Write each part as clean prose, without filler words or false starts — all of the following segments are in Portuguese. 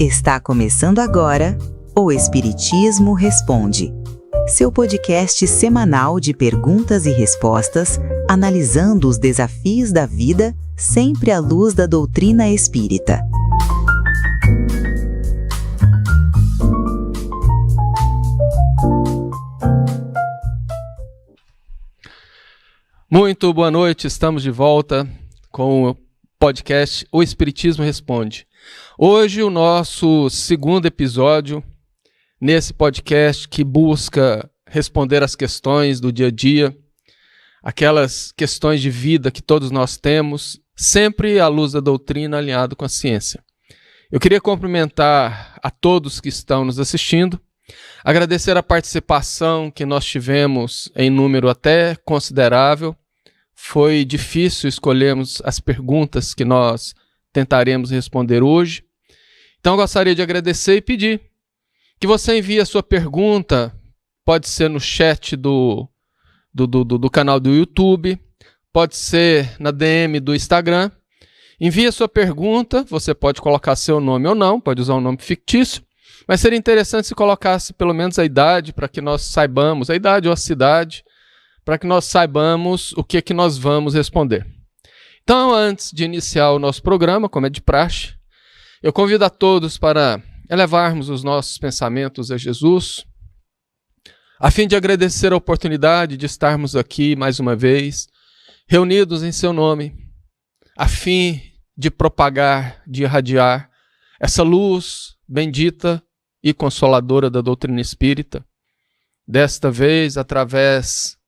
Está começando agora o Espiritismo Responde, seu podcast semanal de perguntas e respostas, analisando os desafios da vida, sempre à luz da doutrina espírita. Muito boa noite, estamos de volta com o podcast O Espiritismo Responde. Hoje o nosso segundo episódio nesse podcast que busca responder às questões do dia a dia, aquelas questões de vida que todos nós temos, sempre à luz da doutrina, alinhado com a ciência. Eu queria cumprimentar a todos que estão nos assistindo, agradecer a participação que nós tivemos em número até considerável. Foi difícil escolhermos as perguntas que nós tentaremos responder hoje. Então, eu gostaria de agradecer e pedir que você envie a sua pergunta, pode ser no chat do canal do YouTube, pode ser na DM do Instagram. Envie a sua pergunta, você pode colocar seu nome ou não, pode usar um nome fictício, mas seria interessante se colocasse pelo menos a idade, para que nós saibamos, a idade ou a cidade, para que nós saibamos o que nós vamos responder. Então, antes de iniciar o nosso programa, como é de praxe, eu convido a todos para elevarmos os nossos pensamentos a Jesus, a fim de agradecer a oportunidade de estarmos aqui mais uma vez, reunidos em seu nome, a fim de propagar, de irradiar essa luz bendita e consoladora da doutrina espírita, desta vez através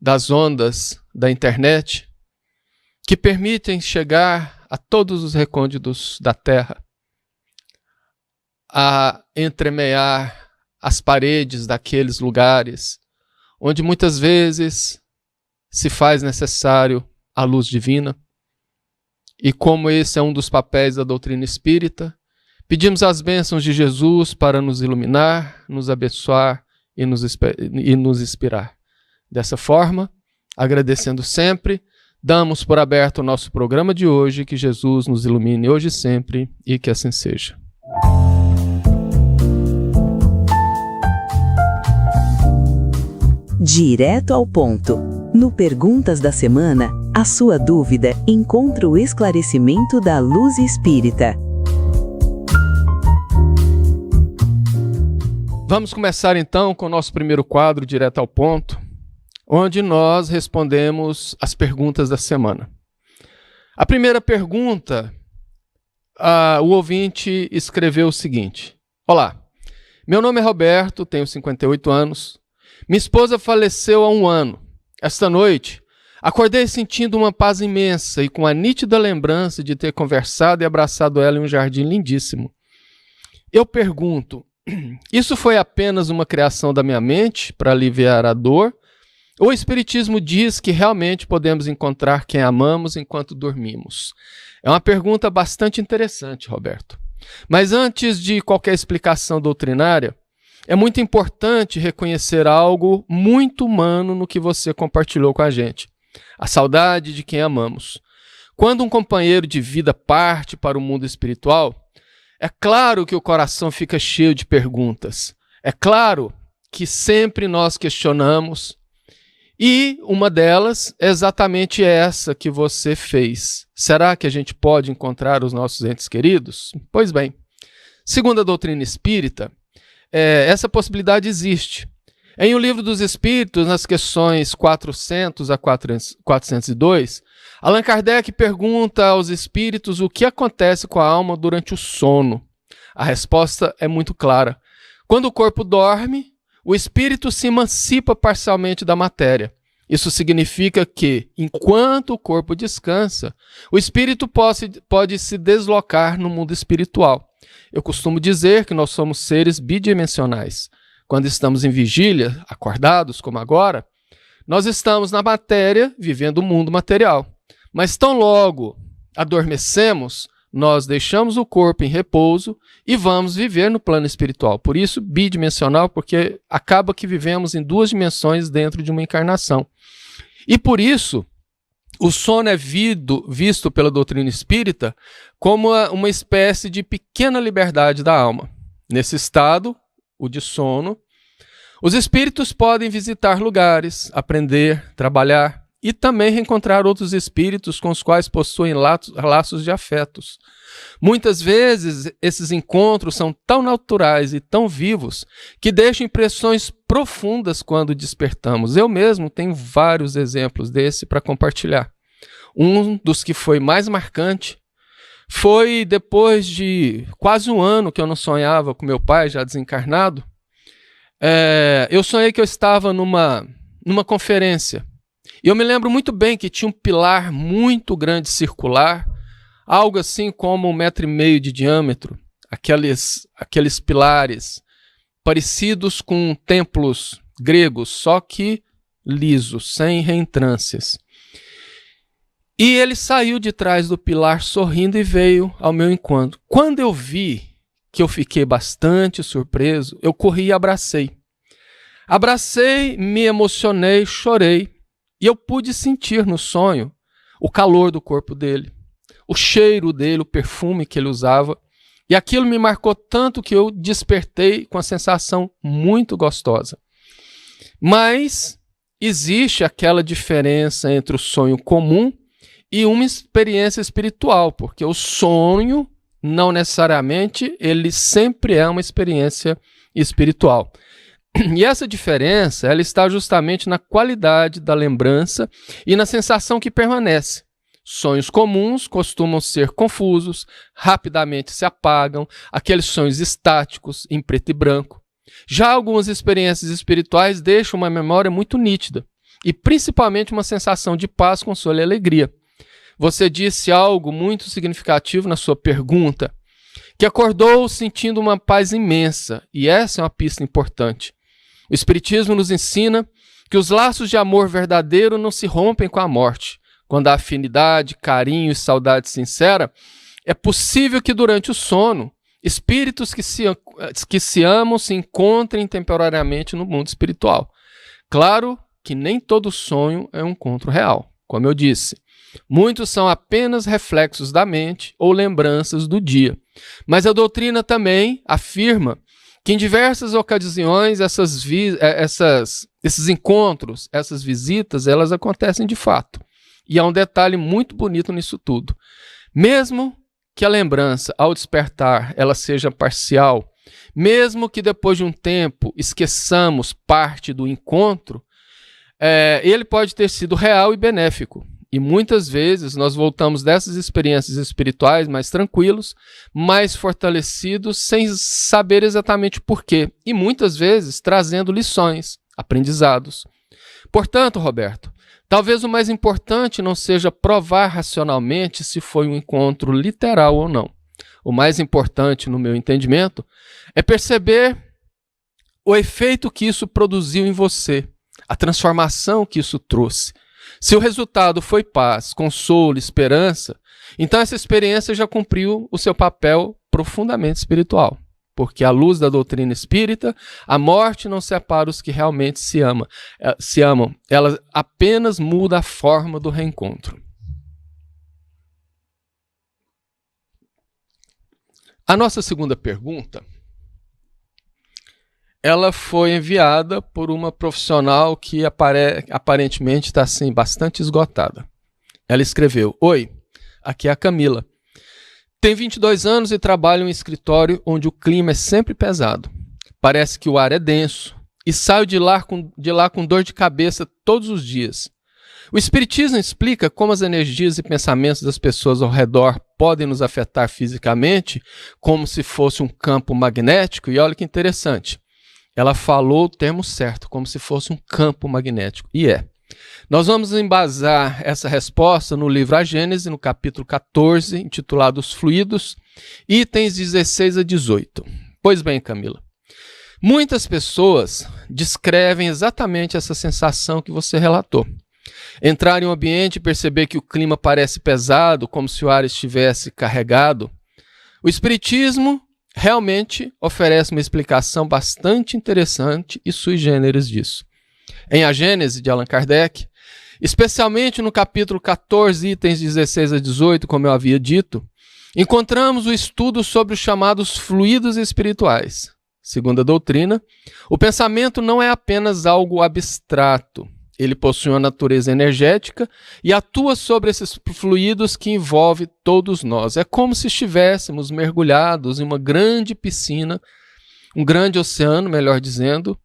das ondas da internet, que permitem chegar a todos os recônditos da Terra, a entremear as paredes daqueles lugares onde muitas vezes se faz necessário a luz divina. E como esse é um dos papéis da doutrina espírita, pedimos as bênçãos de Jesus para nos iluminar, nos abençoar e nos inspirar. Dessa forma, agradecendo sempre, damos por aberto o nosso programa de hoje, que Jesus nos ilumine hoje e sempre, e que assim seja. Direto ao ponto. No Perguntas da Semana, a sua dúvida encontra o esclarecimento da luz espírita. Vamos começar então com o nosso primeiro quadro, Direto ao Ponto, onde nós respondemos as perguntas da semana. A primeira pergunta, o ouvinte escreveu o seguinte: Olá, meu nome é Roberto, tenho 58 anos. Minha esposa faleceu há 1 ano. Esta noite, acordei sentindo uma paz imensa e com a nítida lembrança de ter conversado e abraçado ela em um jardim lindíssimo. Eu pergunto, isso foi apenas uma criação da minha mente para aliviar a dor? O Espiritismo diz que realmente podemos encontrar quem amamos enquanto dormimos. É uma pergunta bastante interessante, Roberto. Mas antes de qualquer explicação doutrinária, é muito importante reconhecer algo muito humano no que você compartilhou com a gente. A saudade de quem amamos. Quando um companheiro de vida parte para o mundo espiritual, é claro que o coração fica cheio de perguntas. É claro que sempre nós questionamos. E uma delas é exatamente essa que você fez. Será que a gente pode encontrar os nossos entes queridos? Pois bem, segundo a doutrina espírita, essa possibilidade existe. Em O Livro dos Espíritos, nas questões 400 a 402, Allan Kardec pergunta aos espíritos o que acontece com a alma durante o sono. A resposta é muito clara. Quando o corpo dorme, o espírito se emancipa parcialmente da matéria. Isso significa que, enquanto o corpo descansa, o espírito pode se deslocar no mundo espiritual. Eu costumo dizer que nós somos seres bidimensionais. Quando estamos em vigília, acordados como agora, nós estamos na matéria, vivendo o mundo material. Mas tão logo adormecemos, nós deixamos o corpo em repouso e vamos viver no plano espiritual. Por isso, bidimensional, porque acaba que vivemos em 2 dimensões dentro de uma encarnação. E por isso, O sono é visto pela doutrina espírita como uma espécie de pequena liberdade da alma. Nesse estado, o de sono, os espíritos podem visitar lugares, aprender, trabalhar e também reencontrar outros espíritos com os quais possuem laços de afetos. Muitas vezes, esses encontros são tão naturais e tão vivos que deixam impressões profundas quando despertamos. Eu mesmo tenho vários exemplos desse para compartilhar. Um dos que foi mais marcante foi depois de quase um ano que eu não sonhava com meu pai, já desencarnado. Eu sonhei que eu estava numa conferência. E eu me lembro muito bem que tinha um pilar muito grande circular, algo assim como 1,5 metro de diâmetro, aqueles pilares parecidos com templos gregos, só que lisos, sem reentrâncias. E ele saiu de trás do pilar sorrindo e veio ao meu encontro. Quando eu vi que eu fiquei bastante surpreso, eu corri e abracei. Abracei, me emocionei, chorei, e eu pude sentir no sonho o calor do corpo dele, o cheiro dele, o perfume que ele usava. E aquilo me marcou tanto que eu despertei com a sensação muito gostosa. Mas existe aquela diferença entre o sonho comum e uma experiência espiritual, porque o sonho, não necessariamente, ele sempre é uma experiência espiritual. E essa diferença, ela está justamente na qualidade da lembrança e na sensação que permanece. Sonhos comuns costumam ser confusos, rapidamente se apagam, aqueles sonhos estáticos, em preto e branco. Já algumas experiências espirituais deixam uma memória muito nítida e principalmente uma sensação de paz, consolo e alegria. Você disse algo muito significativo na sua pergunta, que acordou sentindo uma paz imensa, e essa é uma pista importante. O Espiritismo nos ensina que os laços de amor verdadeiro não se rompem com a morte. Quando há afinidade, carinho e saudade sincera, é possível que durante o sono, espíritos que se amam se encontrem temporariamente no mundo espiritual. Claro que nem todo sonho é um encontro real, como eu disse. Muitos são apenas reflexos da mente ou lembranças do dia. Mas a doutrina também afirma que em diversas ocasiões esses encontros, essas visitas, elas acontecem de fato. E há um detalhe muito bonito nisso tudo. Mesmo que a lembrança, ao despertar, ela seja parcial, mesmo que depois de um tempo esqueçamos parte do encontro, ele pode ter sido real e benéfico. E muitas vezes nós voltamos dessas experiências espirituais mais tranquilos, mais fortalecidos, sem saber exatamente por quê. E muitas vezes trazendo lições, aprendizados. Portanto, Roberto, talvez o mais importante não seja provar racionalmente se foi um encontro literal ou não. O mais importante, no meu entendimento, é perceber o efeito que isso produziu em você, a transformação que isso trouxe. Se o resultado foi paz, consolo, esperança, então essa experiência já cumpriu o seu papel profundamente espiritual. Porque à luz da doutrina espírita, a morte não separa os que realmente se amam. Ela apenas muda a forma do reencontro. A nossa segunda pergunta, ela foi enviada por uma profissional que aparentemente está assim, bastante esgotada. Ela escreveu: Oi, aqui é a Camila. Tenho 22 anos e trabalho em um escritório onde o clima é sempre pesado. Parece que o ar é denso e saio de lá com dor de cabeça todos os dias. O Espiritismo explica como as energias e pensamentos das pessoas ao redor podem nos afetar fisicamente, como se fosse um campo magnético, e olha que interessante. Ela falou o termo certo, como se fosse um campo magnético. E é. Nós vamos embasar essa resposta no livro A Gênese, no capítulo 14, intitulado Os Fluidos, itens 16 a 18. Pois bem, Camila, muitas pessoas descrevem exatamente essa sensação que você relatou. Entrar em um ambiente e perceber que o clima parece pesado, como se o ar estivesse carregado. O Espiritismo realmente oferece uma explicação bastante interessante e sui generis disso. Em A Gênese, de Allan Kardec, Especialmente no capítulo 14, itens 16 a 18, como eu havia dito, encontramos o estudo sobre os chamados fluidos espirituais. Segundo a doutrina, o pensamento não é apenas algo abstrato. Ele possui uma natureza energética e atua sobre esses fluidos que envolve todos nós. É como se estivéssemos mergulhados em uma grande piscina, um grande oceano, melhor dizendo,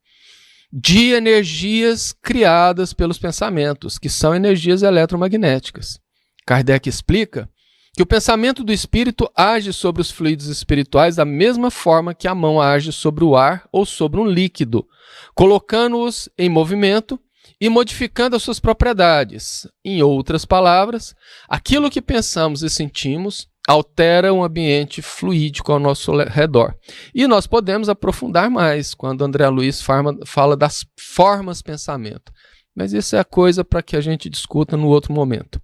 de energias criadas pelos pensamentos, que são energias eletromagnéticas. Kardec explica que o pensamento do espírito age sobre os fluidos espirituais da mesma forma que a mão age sobre o ar ou sobre um líquido, colocando-os em movimento e modificando as suas propriedades. Em outras palavras, aquilo que pensamos e sentimos altera um ambiente fluídico ao nosso redor. E nós podemos aprofundar mais quando André Luiz fala das formas pensamento. Mas isso é coisa para que a gente discuta no outro momento.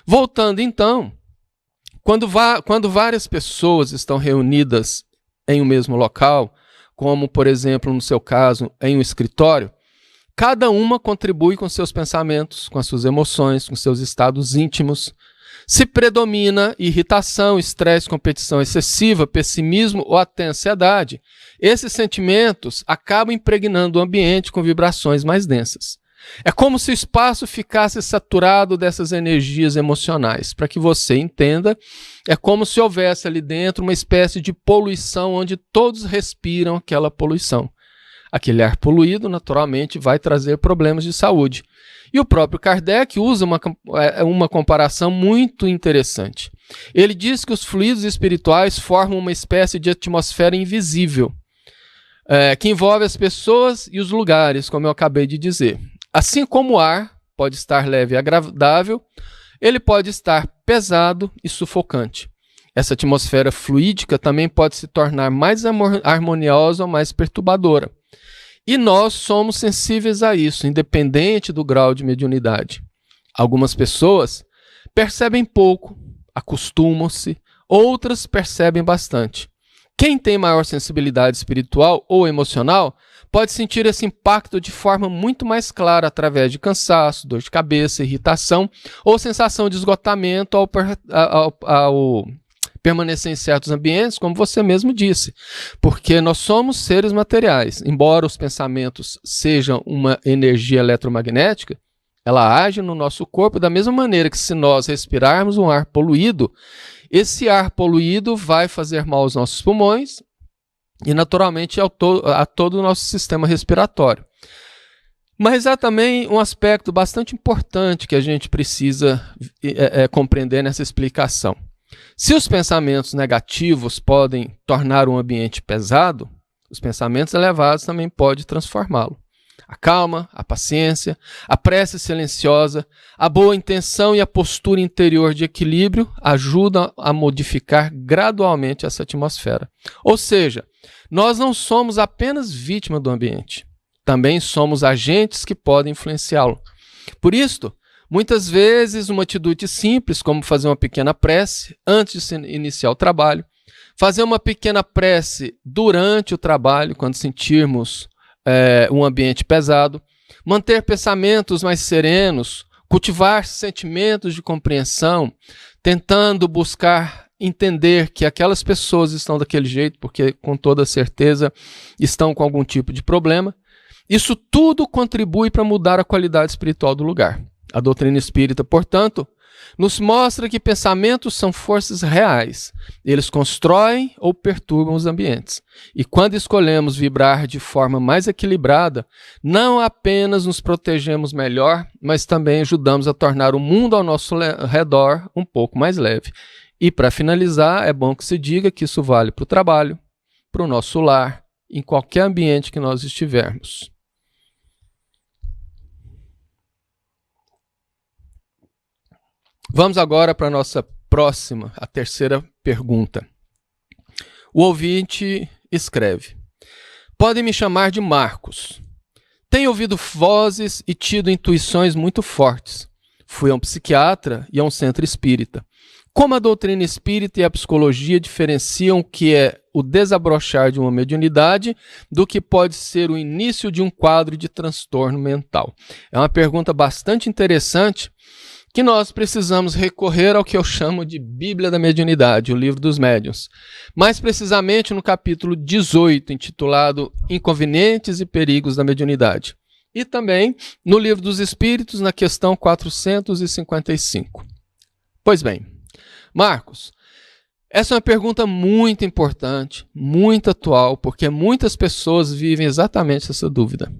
Voltando então, quando várias pessoas estão reunidas em um mesmo local, como por exemplo no seu caso em um escritório, cada uma contribui com seus pensamentos, com as suas emoções, com seus estados íntimos. Se predomina irritação, estresse, competição excessiva, pessimismo ou até ansiedade, esses sentimentos acabam impregnando o ambiente com vibrações mais densas. É como se o espaço ficasse saturado dessas energias emocionais. Para que você entenda, é como se houvesse ali dentro uma espécie de poluição onde todos respiram aquela poluição. Aquele ar poluído, naturalmente, vai trazer problemas de saúde. E o próprio Kardec usa uma comparação muito interessante. Ele diz que os fluidos espirituais formam uma espécie de atmosfera invisível, que envolve as pessoas e os lugares, como eu acabei de dizer. Assim como o ar pode estar leve e agradável, ele pode estar pesado e sufocante. Essa atmosfera fluídica também pode se tornar mais harmoniosa ou mais perturbadora. E nós somos sensíveis a isso, independente do grau de mediunidade. Algumas pessoas percebem pouco, acostumam-se, outras percebem bastante. Quem tem maior sensibilidade espiritual ou emocional pode sentir esse impacto de forma muito mais clara através de cansaço, dor de cabeça, irritação ou sensação de esgotamento ao permanecer em certos ambientes, como você mesmo disse, porque nós somos seres materiais. Embora os pensamentos sejam uma energia eletromagnética, ela age no nosso corpo da mesma maneira que se nós respirarmos um ar poluído, esse ar poluído vai fazer mal aos nossos pulmões e naturalmente a todo o nosso sistema respiratório. Mas há também um aspecto bastante importante que a gente precisa compreender nessa explicação. Se os pensamentos negativos podem tornar um ambiente pesado, os pensamentos elevados também podem transformá-lo. A calma, a paciência, a prece silenciosa, a boa intenção e a postura interior de equilíbrio ajudam a modificar gradualmente essa atmosfera. Ou seja, nós não somos apenas vítima do ambiente, também somos agentes que podem influenciá-lo. Por isso, muitas vezes, uma atitude simples, como fazer uma pequena prece antes de iniciar o trabalho, fazer uma pequena prece durante o trabalho, quando sentirmos um ambiente pesado, manter pensamentos mais serenos, cultivar sentimentos de compreensão, tentando buscar entender que aquelas pessoas estão daquele jeito, porque com toda certeza estão com algum tipo de problema. Isso tudo contribui para mudar a qualidade espiritual do lugar. A doutrina espírita, portanto, nos mostra que pensamentos são forças reais. Eles constroem ou perturbam os ambientes. E quando escolhemos vibrar de forma mais equilibrada, não apenas nos protegemos melhor, mas também ajudamos a tornar o mundo ao nosso redor um pouco mais leve. E para finalizar, é bom que se diga que isso vale para o trabalho, para o nosso lar, em qualquer ambiente que nós estivermos. Vamos agora para a nossa próxima, a terceira pergunta. O ouvinte escreve: podem me chamar de Marcos. Tenho ouvido vozes e tido intuições muito fortes. Fui a um psiquiatra e a um centro espírita. Como a doutrina espírita e a psicologia diferenciam o que é o desabrochar de uma mediunidade do que pode ser o início de um quadro de transtorno mental? É uma pergunta bastante interessante que nós precisamos recorrer ao que eu chamo de Bíblia da Mediunidade, o Livro dos Médiuns. Mais precisamente no capítulo 18, intitulado Inconvenientes e Perigos da Mediunidade. E também no Livro dos Espíritos, na questão 455. Pois bem, Marcos, essa é uma pergunta muito importante, muito atual, porque muitas pessoas vivem exatamente essa dúvida.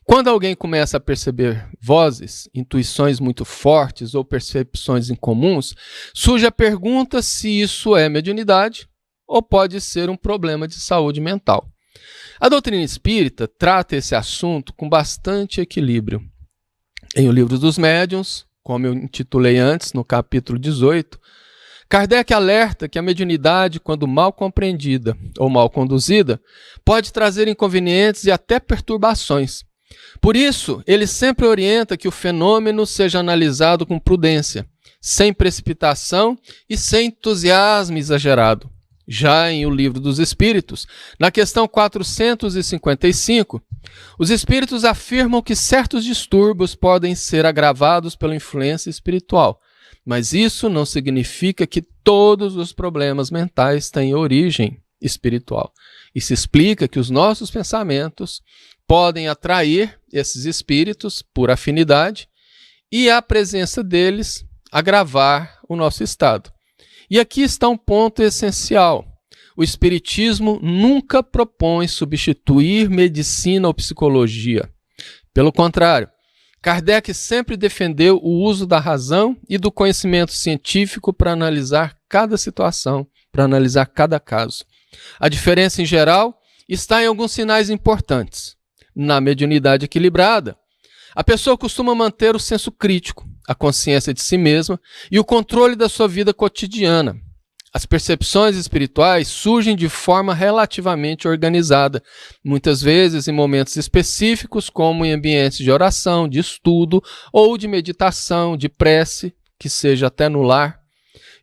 Quando alguém começa a perceber vozes, intuições muito fortes ou percepções incomuns, surge a pergunta se isso é mediunidade ou pode ser um problema de saúde mental. A doutrina espírita trata esse assunto com bastante equilíbrio. Em O Livro dos Médiuns, como eu intitulei antes, no capítulo 18, Kardec alerta que a mediunidade, quando mal compreendida ou mal conduzida, pode trazer inconvenientes e até perturbações. Por isso, ele sempre orienta que o fenômeno seja analisado com prudência, sem precipitação e sem entusiasmo exagerado. Já em O Livro dos Espíritos, na questão 455, os espíritos afirmam que certos distúrbios podem ser agravados pela influência espiritual, mas isso não significa que todos os problemas mentais têm origem espiritual. Isso explica que os nossos pensamentos podem atrair esses espíritos por afinidade e a presença deles agravar o nosso estado. E aqui está um ponto essencial. O Espiritismo nunca propõe substituir medicina ou psicologia. Pelo contrário, Kardec sempre defendeu o uso da razão e do conhecimento científico para analisar cada situação, para analisar cada caso. A diferença, em geral, está em alguns sinais importantes. Na mediunidade equilibrada, a pessoa costuma manter o senso crítico, a consciência de si mesma e o controle da sua vida cotidiana. As percepções espirituais surgem de forma relativamente organizada, muitas vezes em momentos específicos, como em ambientes de oração, de estudo ou de meditação, de prece, que seja até no lar.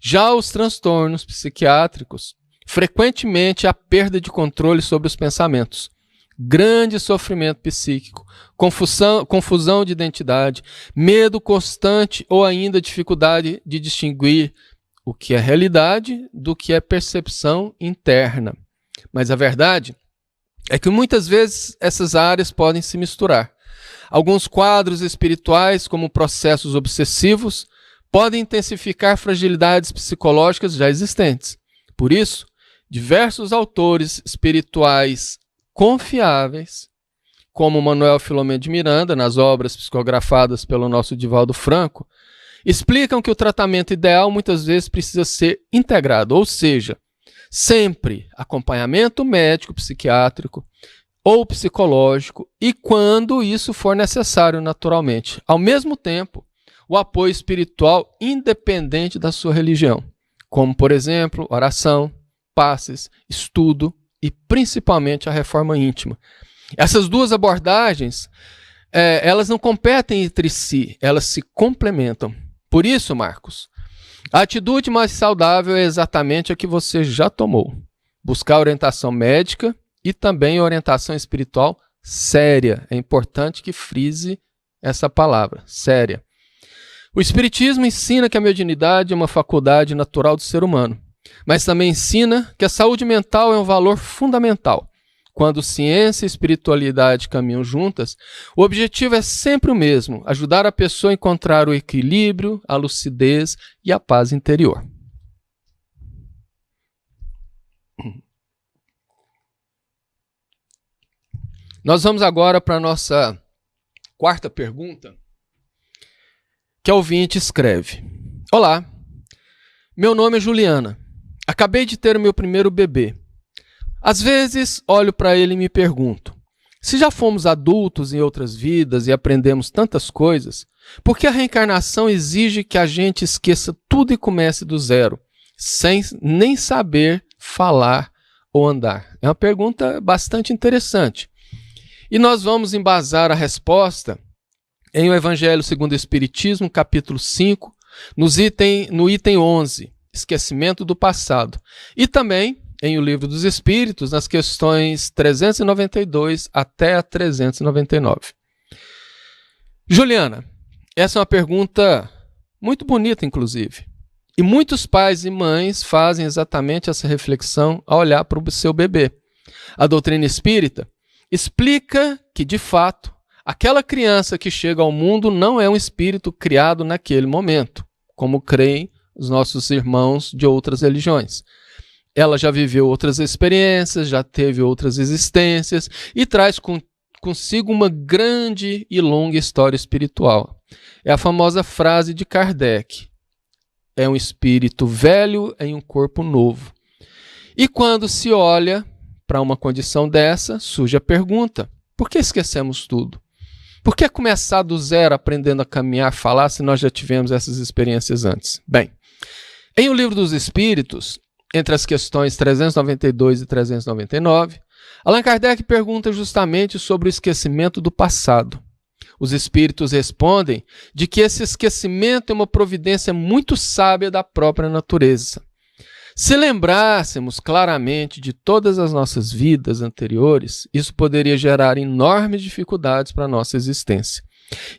Já os transtornos psiquiátricos, frequentemente há perda de controle sobre os pensamentos, grande sofrimento psíquico, confusão de identidade, medo constante ou ainda dificuldade de distinguir o que é realidade do que é percepção interna. Mas a verdade é que muitas vezes essas áreas podem se misturar. Alguns quadros espirituais, como processos obsessivos, podem intensificar fragilidades psicológicas já existentes. Por isso, diversos autores espirituais confiáveis, como Manuel Filomeno de Miranda, nas obras psicografadas pelo nosso Divaldo Franco, explicam que o tratamento ideal muitas vezes precisa ser integrado, ou seja, sempre acompanhamento médico, psiquiátrico ou psicológico e quando isso for necessário naturalmente. Ao mesmo tempo, o apoio espiritual independente da sua religião, como, por exemplo, oração, passes, estudo e principalmente a reforma íntima. Essas duas abordagens, elas não competem entre si, elas se complementam. Por isso, Marcos, a atitude mais saudável é exatamente a que você já tomou. Buscar orientação médica e também orientação espiritual séria. É importante que frise essa palavra, séria. O Espiritismo ensina que a mediunidade é uma faculdade natural do ser humano, mas também ensina que a saúde mental é um valor fundamental. Quando ciência e espiritualidade caminham juntas, o objetivo é sempre o mesmo: ajudar a pessoa a encontrar o equilíbrio, a lucidez e a paz interior. Nós vamos agora para a nossa quarta pergunta, que a ouvinte escreve: Olá, meu nome é Juliana. Acabei de ter o meu primeiro bebê. Às vezes, olho para ele e me pergunto, se já fomos adultos em outras vidas e aprendemos tantas coisas, por que a reencarnação exige que a gente esqueça tudo e comece do zero, sem nem saber falar ou andar? É uma pergunta bastante interessante. E nós vamos embasar a resposta em O Evangelho segundo o Espiritismo, capítulo 5, no item 11. esquecimento do passado. E também em O Livro dos Espíritos, nas questões 392 até a 399. Juliana, essa é uma pergunta muito bonita, inclusive. E muitos pais e mães fazem exatamente essa reflexão ao olhar para o seu bebê. A doutrina espírita explica que, de fato, aquela criança que chega ao mundo não é um espírito criado naquele momento, como creem os nossos irmãos de outras religiões. Ela já viveu outras experiências, já teve outras existências e traz consigo uma grande e longa história espiritual. É a famosa frase de Kardec: é um espírito velho em um corpo novo. E quando se olha para uma condição dessa, surge a pergunta: por que esquecemos tudo? Por que começar do zero aprendendo a caminhar, falar, se nós já tivemos essas experiências antes? Bem, em O Livro dos Espíritos, entre as questões 392 e 399, Allan Kardec pergunta justamente sobre o esquecimento do passado. Os espíritos respondem de que esse esquecimento é uma providência muito sábia da própria natureza. Se lembrássemos claramente de todas as nossas vidas anteriores, isso poderia gerar enormes dificuldades para a nossa existência.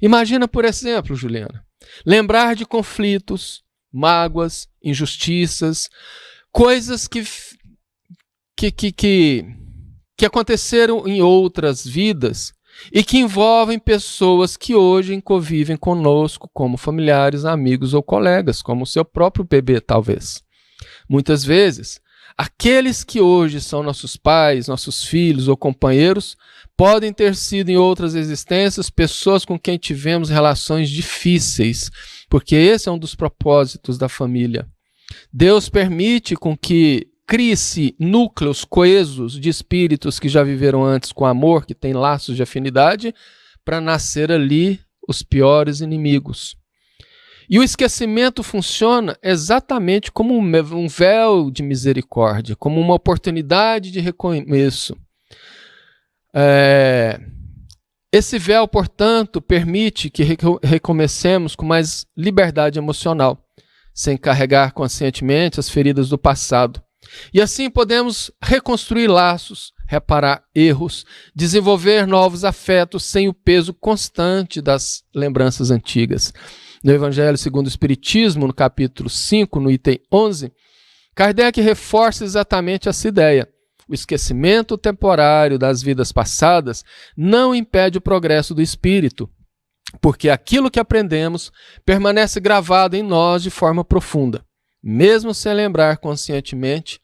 Imagina, por exemplo, Juliana, lembrar de conflitos, mágoas, injustiças, coisas que aconteceram em outras vidas e que envolvem pessoas que hoje convivem conosco como familiares, amigos ou colegas, como o seu próprio bebê, talvez. Muitas vezes, aqueles que hoje são nossos pais, nossos filhos ou companheiros podem ter sido em outras existências pessoas com quem tivemos relações difíceis, porque esse é um dos propósitos da família. Deus permite com que crie-se núcleos coesos de espíritos que já viveram antes com amor, que têm laços de afinidade, para nascer ali os piores inimigos. E o esquecimento funciona exatamente como um véu de misericórdia, como uma oportunidade de recomeço. Esse véu, portanto, permite que recomecemos com mais liberdade emocional, sem carregar conscientemente as feridas do passado. E assim podemos reconstruir laços, reparar erros, desenvolver novos afetos sem o peso constante das lembranças antigas. No Evangelho segundo o Espiritismo, no capítulo 5, no item 11, Kardec reforça exatamente essa ideia. O esquecimento temporário das vidas passadas não impede o progresso do espírito, porque aquilo que aprendemos permanece gravado em nós de forma profunda. Mesmo sem lembrar conscientemente,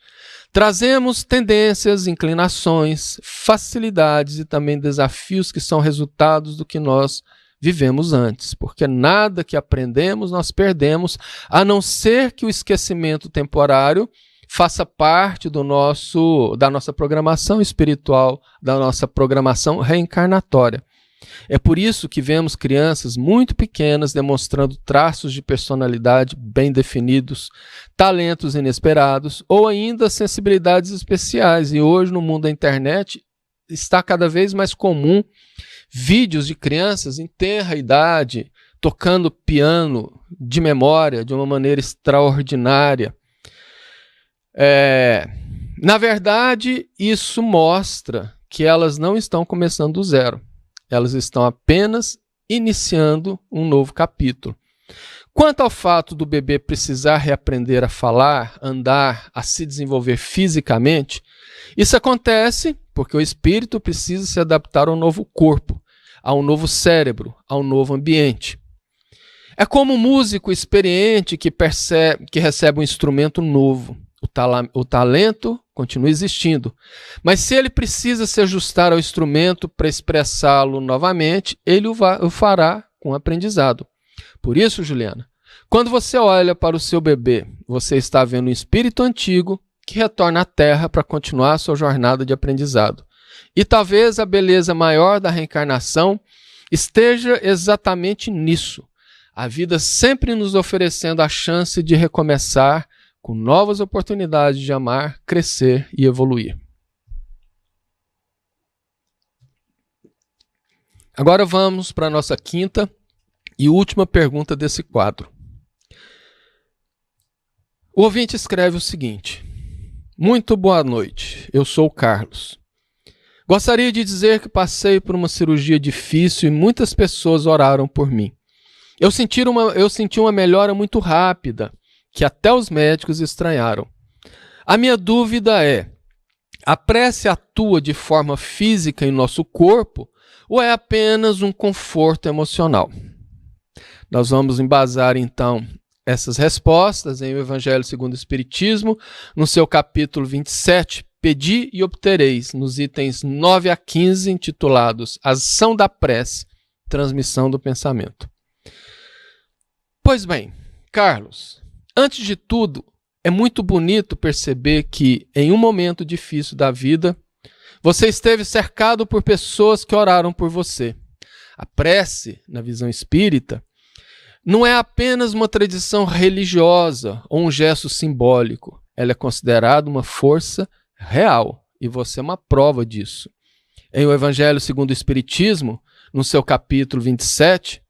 trazemos tendências, inclinações, facilidades e também desafios que são resultados do que nós vivemos antes, porque nada que aprendemos nós perdemos, a não ser que o esquecimento temporário faça parte da nossa programação espiritual, da nossa programação reencarnatória. É por isso que vemos crianças muito pequenas demonstrando traços de personalidade bem definidos, talentos inesperados ou ainda sensibilidades especiais. E hoje, no mundo da internet, está cada vez mais comum vídeos de crianças em tenra idade tocando piano de memória de uma maneira extraordinária. Na verdade, isso mostra que elas não estão começando do zero. Elas estão apenas iniciando um novo capítulo. Quanto ao fato do bebê precisar reaprender a falar, andar, a se desenvolver fisicamente, isso acontece porque o espírito precisa se adaptar ao novo corpo, a um novo cérebro, a um novo ambiente. É como um músico experiente que recebe um instrumento novo. O talento continua existindo, mas se ele precisa se ajustar ao instrumento para expressá-lo novamente, ele o fará com aprendizado. Por isso, Juliana, quando você olha para o seu bebê, você está vendo um espírito antigo que retorna à Terra para continuar a sua jornada de aprendizado. E talvez a beleza maior da reencarnação esteja exatamente nisso. A vida sempre nos oferecendo a chance de recomeçar com novas oportunidades de amar, crescer e evoluir. Agora vamos para a nossa quinta e última pergunta desse quadro. O ouvinte escreve o seguinte: muito boa noite, eu sou o Carlos. Gostaria de dizer que passei por uma cirurgia difícil e muitas pessoas oraram por mim. Eu senti uma melhora muito rápida, que até os médicos estranharam. A minha dúvida é: a prece atua de forma física em nosso corpo ou é apenas um conforto emocional? Nós vamos embasar então essas respostas em O Evangelho segundo o Espiritismo, no seu capítulo 27, Pedi e Obtereis, nos itens 9 a 15, intitulados Ação da Prece, Transmissão do Pensamento. Pois bem, Carlos, antes de tudo, é muito bonito perceber que, em um momento difícil da vida, você esteve cercado por pessoas que oraram por você. A prece, na visão espírita, não é apenas uma tradição religiosa ou um gesto simbólico. Ela é considerada uma força real, e você é uma prova disso. Em O Evangelho segundo o Espiritismo, no seu capítulo 27,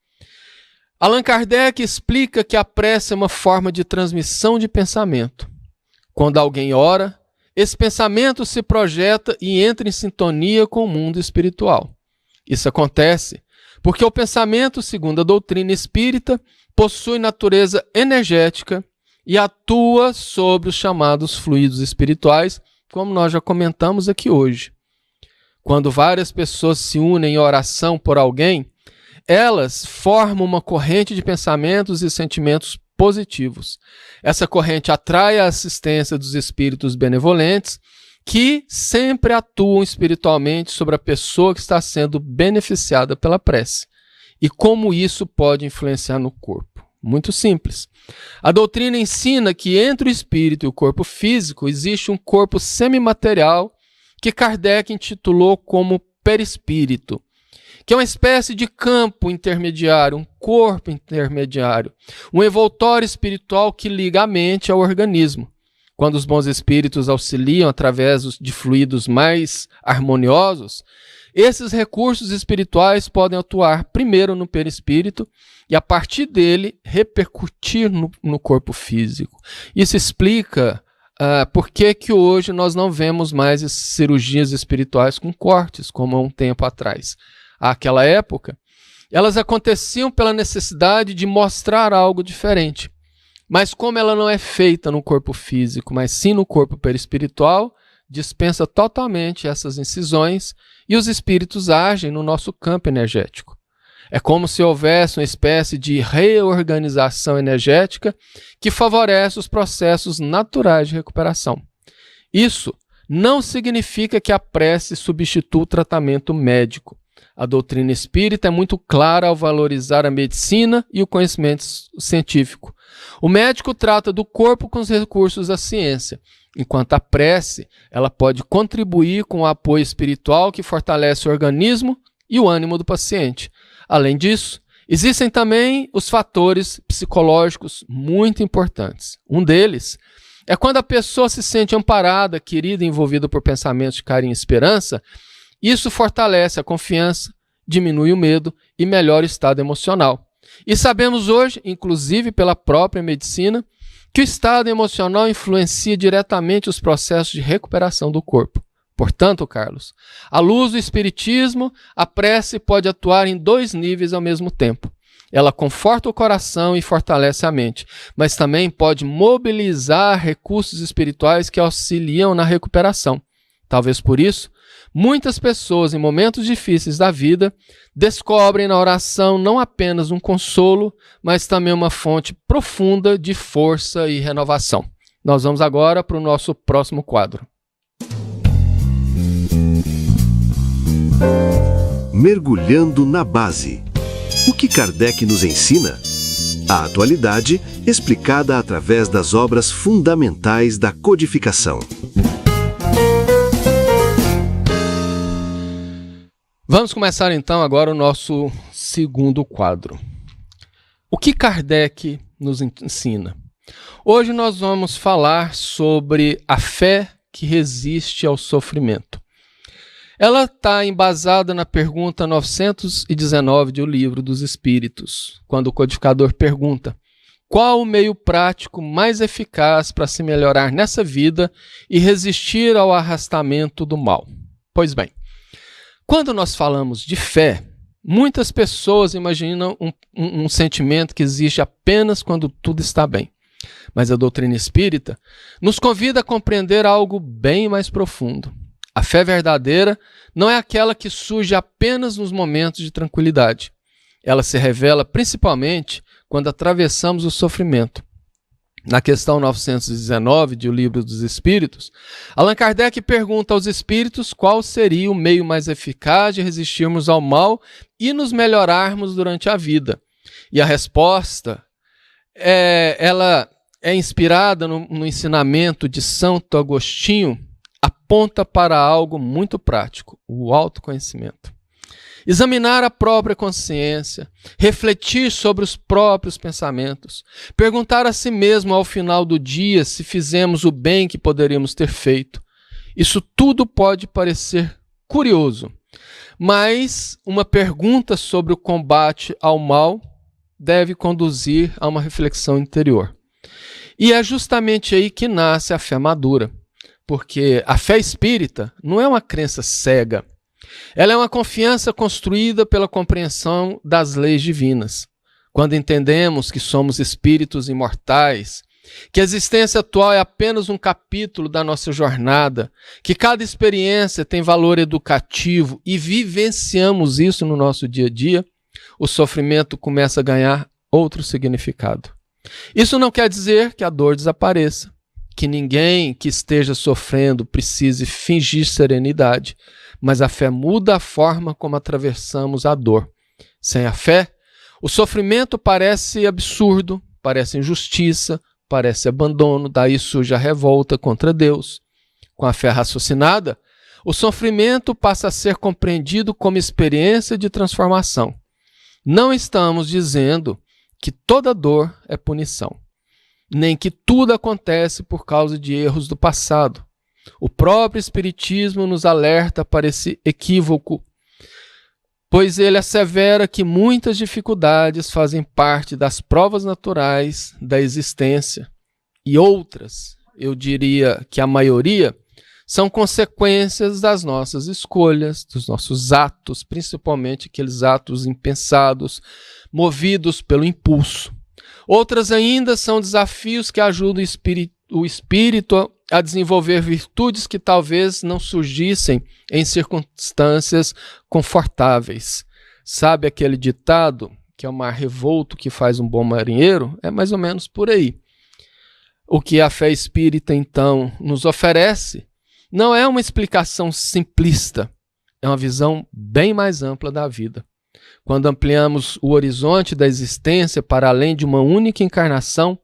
Allan Kardec explica que a prece é uma forma de transmissão de pensamento. Quando alguém ora, esse pensamento se projeta e entra em sintonia com o mundo espiritual. Isso acontece porque o pensamento, segundo a doutrina espírita, possui natureza energética e atua sobre os chamados fluidos espirituais, como nós já comentamos aqui hoje. Quando várias pessoas se unem em oração por alguém, elas formam uma corrente de pensamentos e sentimentos positivos. Essa corrente atrai a assistência dos espíritos benevolentes que sempre atuam espiritualmente sobre a pessoa que está sendo beneficiada pela prece. E como isso pode influenciar no corpo? Muito simples. A doutrina ensina que entre o espírito e o corpo físico existe um corpo semimaterial que Kardec intitulou como perispírito, que é uma espécie de campo intermediário, um corpo intermediário, um envoltório espiritual que liga a mente ao organismo. Quando os bons espíritos auxiliam através de fluidos mais harmoniosos, esses recursos espirituais podem atuar primeiro no perispírito e, a partir dele, repercutir no corpo físico. Isso explica por que hoje nós não vemos mais cirurgias espirituais com cortes, como há um tempo atrás. Àquela época, elas aconteciam pela necessidade de mostrar algo diferente. Mas como ela não é feita no corpo físico, mas sim no corpo perispiritual, dispensa totalmente essas incisões e os espíritos agem no nosso campo energético. É como se houvesse uma espécie de reorganização energética que favorece os processos naturais de recuperação. Isso não significa que a prece substitua o tratamento médico. A doutrina espírita é muito clara ao valorizar a medicina e o conhecimento científico. O médico trata do corpo com os recursos da ciência, enquanto a prece ela pode contribuir com o apoio espiritual que fortalece o organismo e o ânimo do paciente. Além disso, existem também os fatores psicológicos muito importantes. Um deles é quando a pessoa se sente amparada, querida e envolvida por pensamentos de carinho e esperança. Isso fortalece a confiança, diminui o medo e melhora o estado emocional. E sabemos hoje, inclusive pela própria medicina, que o estado emocional influencia diretamente os processos de recuperação do corpo. Portanto, Carlos, à luz do Espiritismo, a prece pode atuar em 2 níveis ao mesmo tempo. Ela conforta o coração e fortalece a mente, mas também pode mobilizar recursos espirituais que auxiliam na recuperação. Talvez por isso, muitas pessoas em momentos difíceis da vida descobrem na oração não apenas um consolo, mas também uma fonte profunda de força e renovação. Nós vamos agora para o nosso próximo quadro. Mergulhando na base. O que Kardec nos ensina? A atualidade explicada através das obras fundamentais da codificação. Vamos começar então agora o nosso segundo quadro. O que Kardec nos ensina? Hoje nós vamos falar sobre a fé que resiste ao sofrimento. Ela está embasada na pergunta 919 do Livro dos Espíritos, quando o codificador pergunta: qual o meio prático mais eficaz para se melhorar nessa vida e resistir ao arrastamento do mal? Pois bem, quando nós falamos de fé, muitas pessoas imaginam um sentimento que existe apenas quando tudo está bem. Mas a doutrina espírita nos convida a compreender algo bem mais profundo. A fé verdadeira não é aquela que surge apenas nos momentos de tranquilidade. Ela se revela principalmente quando atravessamos o sofrimento. Na questão 919 de O Livro dos Espíritos, Allan Kardec pergunta aos espíritos qual seria o meio mais eficaz de resistirmos ao mal e nos melhorarmos durante a vida. E a resposta ela é inspirada no ensinamento de Santo Agostinho, aponta para algo muito prático, o autoconhecimento. Examinar a própria consciência, refletir sobre os próprios pensamentos, perguntar a si mesmo ao final do dia se fizemos o bem que poderíamos ter feito. Isso tudo pode parecer curioso, mas uma pergunta sobre o combate ao mal deve conduzir a uma reflexão interior. E é justamente aí que nasce a fé madura, porque a fé espírita não é uma crença cega. Ela é uma confiança construída pela compreensão das leis divinas. Quando entendemos que somos espíritos imortais, que a existência atual é apenas um capítulo da nossa jornada, que cada experiência tem valor educativo e vivenciamos isso no nosso dia a dia, o sofrimento começa a ganhar outro significado. Isso não quer dizer que a dor desapareça, que ninguém que esteja sofrendo precise fingir serenidade, mas a fé muda a forma como atravessamos a dor. Sem a fé, o sofrimento parece absurdo, parece injustiça, parece abandono, daí surge a revolta contra Deus. Com a fé raciocinada, o sofrimento passa a ser compreendido como experiência de transformação. Não estamos dizendo que toda dor é punição, nem que tudo acontece por causa de erros do passado. O próprio Espiritismo nos alerta para esse equívoco, pois ele assevera que muitas dificuldades fazem parte das provas naturais da existência e outras, eu diria que a maioria, são consequências das nossas escolhas, dos nossos atos, principalmente aqueles atos impensados, movidos pelo impulso. Outras ainda são desafios que ajudam o espírito a desenvolver virtudes que talvez não surgissem em circunstâncias confortáveis. Sabe aquele ditado que é o mar revolto que faz um bom marinheiro? É mais ou menos por aí. O que a fé espírita, então, nos oferece não é uma explicação simplista, é uma visão bem mais ampla da vida. Quando ampliamos o horizonte da existência para além de uma única encarnação,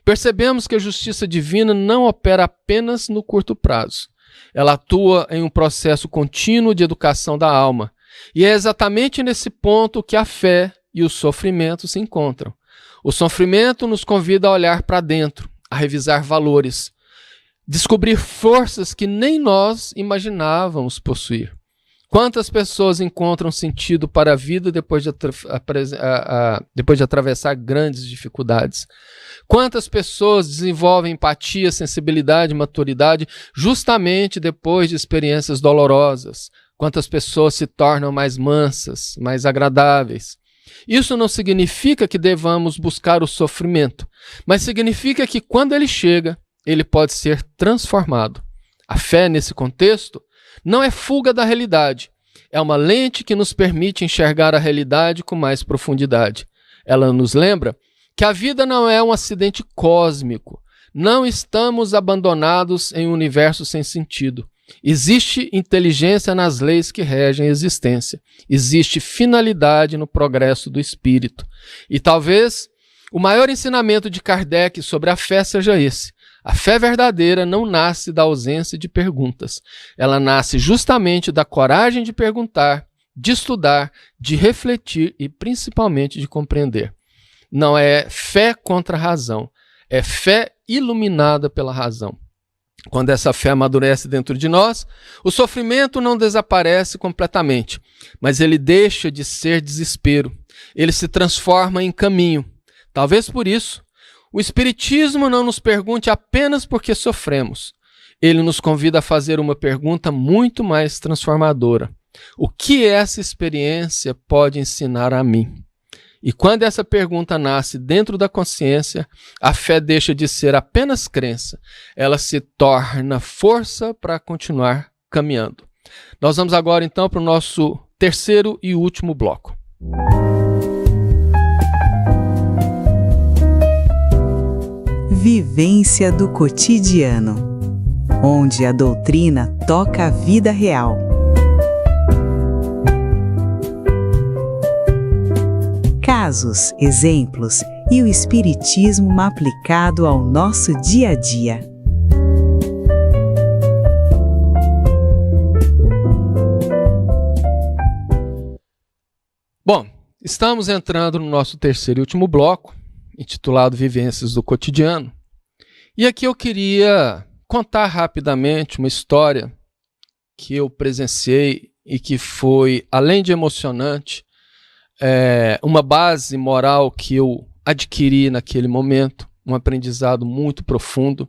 percebemos que a justiça divina não opera apenas no curto prazo. Ela atua em um processo contínuo de educação da alma. E é exatamente nesse ponto que a fé e o sofrimento se encontram. O sofrimento nos convida a olhar para dentro, a revisar valores, descobrir forças que nem nós imaginávamos possuir. Quantas pessoas encontram sentido para a vida depois de atravessar grandes dificuldades? Quantas pessoas desenvolvem empatia, sensibilidade, maturidade justamente depois de experiências dolorosas? Quantas pessoas se tornam mais mansas, mais agradáveis? Isso não significa que devamos buscar o sofrimento, mas significa que quando ele chega, ele pode ser transformado. A fé, nesse contexto, não é fuga da realidade. É uma lente que nos permite enxergar a realidade com mais profundidade. Ela nos lembra que a vida não é um acidente cósmico. Não estamos abandonados em um universo sem sentido. Existe inteligência nas leis que regem a existência. Existe finalidade no progresso do espírito. E talvez o maior ensinamento de Kardec sobre a fé seja esse. A fé verdadeira não nasce da ausência de perguntas. Ela nasce justamente da coragem de perguntar, de estudar, de refletir e principalmente de compreender. Não é fé contra a razão, é fé iluminada pela razão. Quando essa fé amadurece dentro de nós, o sofrimento não desaparece completamente, mas ele deixa de ser desespero. Ele se transforma em caminho. Talvez por isso, O Espiritismo não nos pergunte apenas porque sofremos. Ele nos convida a fazer uma pergunta muito mais transformadora. O que essa experiência pode ensinar a mim? E quando essa pergunta nasce dentro da consciência, a fé deixa de ser apenas crença. Ela se torna força para continuar caminhando. Nós vamos agora então para o nosso terceiro e último bloco. Vivência do cotidiano, onde a doutrina toca a vida real. Casos, exemplos e o espiritismo aplicado ao nosso dia a dia. Bom, estamos entrando no nosso terceiro e último bloco, intitulado Vivências do Cotidiano. E aqui eu queria contar rapidamente uma história que eu presenciei e que foi, além de emocionante, uma base moral que eu adquiri naquele momento, um aprendizado muito profundo.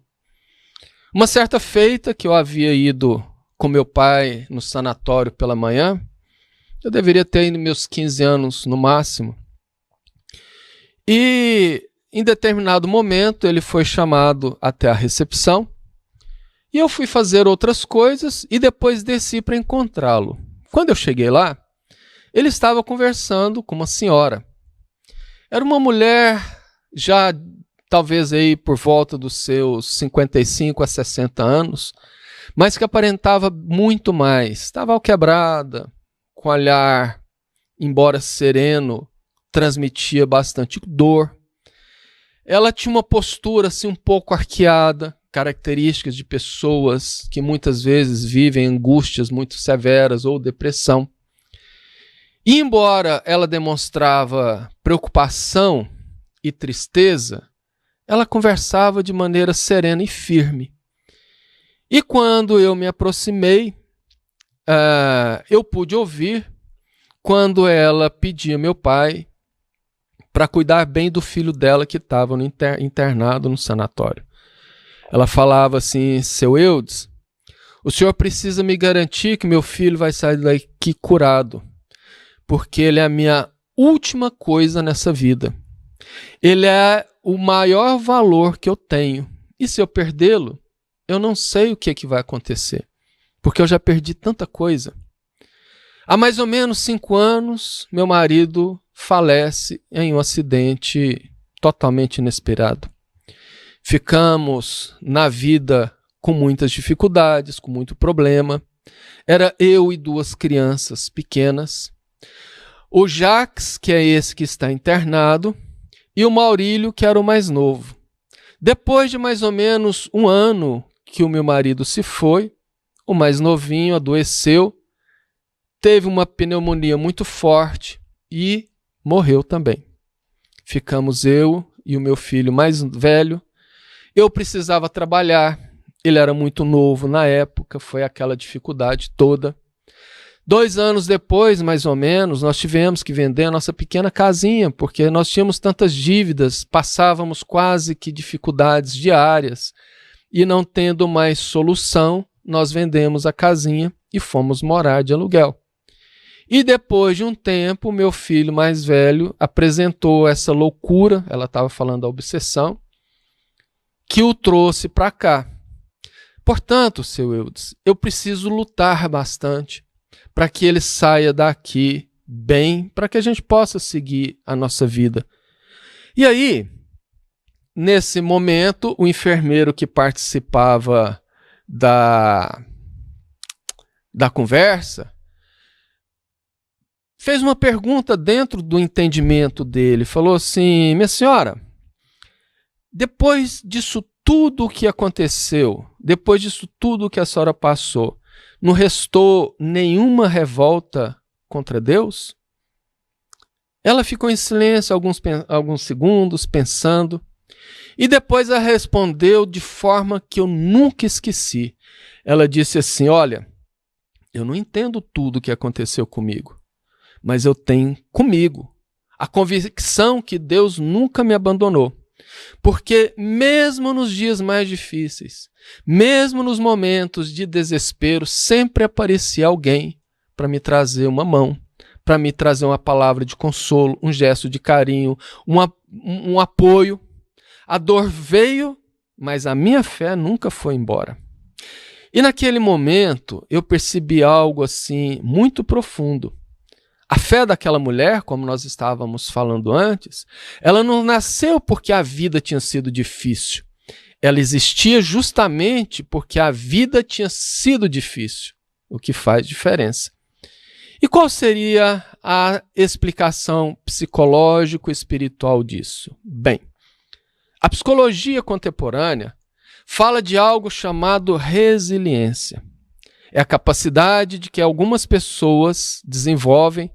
Uma certa feita que eu havia ido com meu pai no sanatório pela manhã, eu deveria ter ido meus 15 anos no máximo, e em determinado momento ele foi chamado até a recepção, e eu fui fazer outras coisas e depois desci para encontrá-lo. Quando eu cheguei lá, ele estava conversando com uma senhora. Era uma mulher já talvez aí por volta dos seus 55 a 60 anos, mas que aparentava muito mais. Estava alquebrada, com olhar, embora sereno, transmitia bastante dor. Ela tinha uma postura assim um pouco arqueada, características de pessoas que muitas vezes vivem angústias muito severas ou depressão. E embora ela demonstrava preocupação e tristeza, ela conversava de maneira serena e firme. E quando eu me aproximei, eu pude ouvir quando ela pedia ao meu pai para cuidar bem do filho dela que estava internado no sanatório. Ela falava assim: seu Eudes, o senhor precisa me garantir que meu filho vai sair daqui curado, porque ele é a minha última coisa nessa vida. Ele é o maior valor que eu tenho. E se eu perdê-lo, eu não sei o que vai acontecer, porque eu já perdi tanta coisa. Há mais ou menos 5 anos, meu marido falece em um acidente totalmente inesperado. Ficamos na vida com muitas dificuldades, com muito problema. Era eu e 2 crianças pequenas. O Jacques, que é esse que está internado, e o Maurílio, que era o mais novo. Depois de mais ou menos 1 ano que o meu marido se foi, o mais novinho adoeceu, teve uma pneumonia muito forte e morreu também. Ficamos eu e o meu filho mais velho. Eu precisava trabalhar, ele era muito novo na época, foi aquela dificuldade toda. 2 anos depois, mais ou menos, nós tivemos que vender a nossa pequena casinha, porque nós tínhamos tantas dívidas, passávamos quase que dificuldades diárias, e não tendo mais solução, nós vendemos a casinha e fomos morar de aluguel. E depois de um tempo, meu filho mais velho apresentou essa loucura, ela estava falando da obsessão, que o trouxe para cá. Portanto, seu Eudes, eu preciso lutar bastante para que ele saia daqui bem, para que a gente possa seguir a nossa vida. E aí, nesse momento, o enfermeiro que participava da conversa fez uma pergunta dentro do entendimento dele. Falou assim: minha senhora, depois disso tudo o que aconteceu, depois disso tudo que a senhora passou, não restou nenhuma revolta contra Deus? Ela ficou em silêncio alguns segundos, pensando, e depois ela respondeu de forma que eu nunca esqueci. Ela disse assim: olha, eu não entendo tudo o que aconteceu comigo, mas eu tenho comigo a convicção que Deus nunca me abandonou. Porque mesmo nos dias mais difíceis, mesmo nos momentos de desespero, sempre aparecia alguém para me trazer uma mão, para me trazer uma palavra de consolo, um gesto de carinho, um apoio. A dor veio, mas a minha fé nunca foi embora. E naquele momento eu percebi algo assim muito profundo. A fé daquela mulher, como nós estávamos falando antes, ela não nasceu porque a vida tinha sido difícil. Ela existia justamente porque a vida tinha sido difícil, o que faz diferença. E qual seria a explicação psicológico-espiritual disso? Bem, a psicologia contemporânea fala de algo chamado resiliência. É a capacidade de que algumas pessoas desenvolvem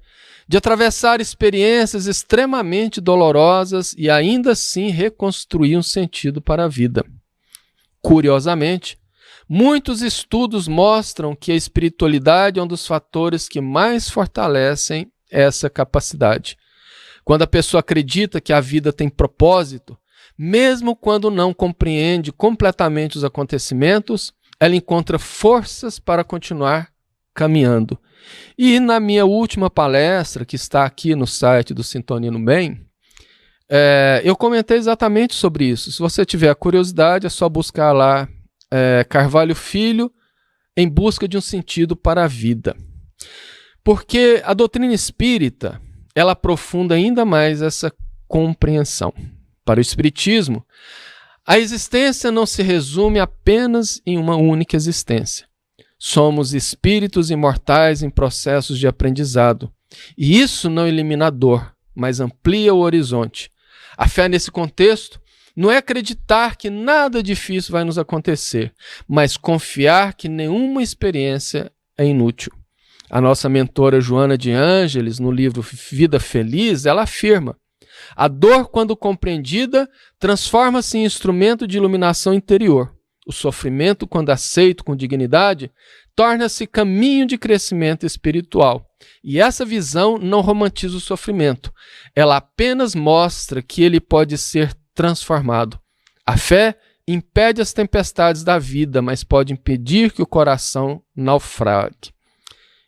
de atravessar experiências extremamente dolorosas e ainda assim reconstruir um sentido para a vida. Curiosamente, muitos estudos mostram que a espiritualidade é um dos fatores que mais fortalecem essa capacidade. Quando a pessoa acredita que a vida tem propósito, mesmo quando não compreende completamente os acontecimentos, ela encontra forças para continuar caminhando. E na minha última palestra, que está aqui no site do Sintonia no Bem, eu comentei exatamente sobre isso. Se você tiver curiosidade, é só buscar lá Carvalho Filho, Em Busca de um Sentido para a Vida. Porque a doutrina espírita, ela aprofunda ainda mais essa compreensão. Para o espiritismo, a existência não se resume apenas em uma única existência. Somos espíritos imortais em processos de aprendizado. E isso não elimina a dor, mas amplia o horizonte. A fé nesse contexto não é acreditar que nada difícil vai nos acontecer, mas confiar que nenhuma experiência é inútil. A nossa mentora Joana de Ângeles, no livro Vida Feliz, ela afirma: a dor, quando compreendida, transforma-se em instrumento de iluminação interior. O sofrimento, quando aceito com dignidade, torna-se caminho de crescimento espiritual. E essa visão não romantiza o sofrimento. Ela apenas mostra que ele pode ser transformado. A fé impede as tempestades da vida, mas pode impedir que o coração naufrague.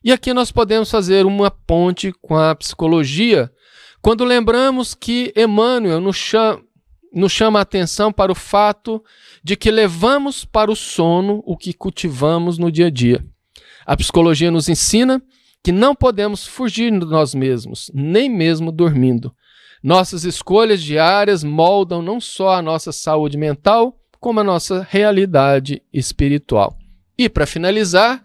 E aqui nós podemos fazer uma ponte com a psicologia, quando lembramos que Emmanuel nos chama a atenção para o fato de que levamos para o sono o que cultivamos no dia a dia. A psicologia nos ensina que não podemos fugir de nós mesmos, nem mesmo dormindo. Nossas escolhas diárias moldam não só a nossa saúde mental, como a nossa realidade espiritual. E, para finalizar,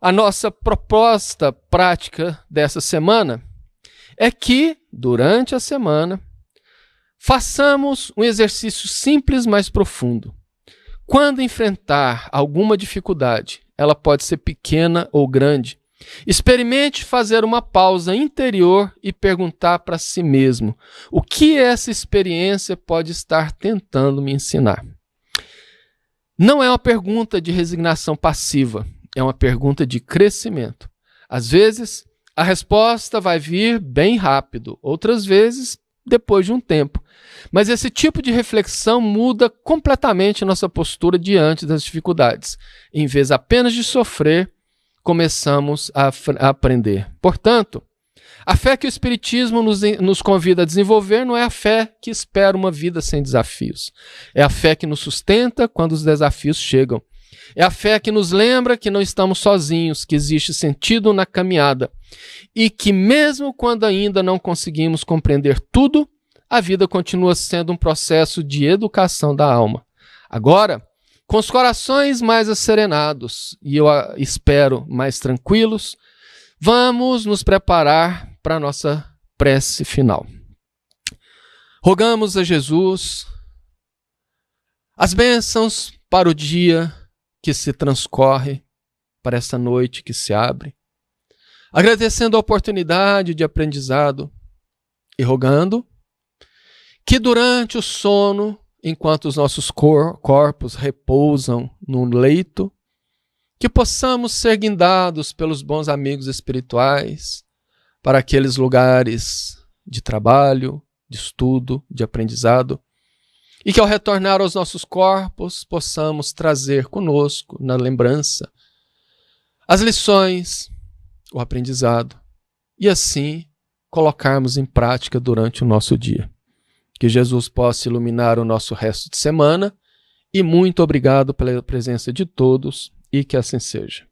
a nossa proposta prática dessa semana é que, durante a semana, façamos um exercício simples, mas profundo. Quando enfrentar alguma dificuldade, ela pode ser pequena ou grande, experimente fazer uma pausa interior e perguntar para si mesmo: o que essa experiência pode estar tentando me ensinar? Não é uma pergunta de resignação passiva, é uma pergunta de crescimento. Às vezes, a resposta vai vir bem rápido, outras vezes depois de um tempo. Mas esse tipo de reflexão muda completamente nossa postura diante das dificuldades. Em vez apenas de sofrer, começamos a aprender. Portanto, a fé que o Espiritismo nos convida a desenvolver não é a fé que espera uma vida sem desafios. É a fé que nos sustenta quando os desafios chegam. É a fé que nos lembra que não estamos sozinhos, que existe sentido na caminhada e que mesmo quando ainda não conseguimos compreender tudo, a vida continua sendo um processo de educação da alma. Agora, com os corações mais asserenados e eu espero mais tranquilos, vamos nos preparar para a nossa prece final. Rogamos a Jesus as bênçãos para o dia que se transcorre, para essa noite que se abre, agradecendo a oportunidade de aprendizado e rogando que durante o sono, enquanto os nossos corpos repousam no leito, que possamos ser guindados pelos bons amigos espirituais para aqueles lugares de trabalho, de estudo, de aprendizado, E que ao retornar aos nossos corpos, possamos trazer conosco, na lembrança, as lições, o aprendizado, e assim colocarmos em prática durante o nosso dia. Que Jesus possa iluminar o nosso resto de semana, e muito obrigado pela presença de todos, e que assim seja.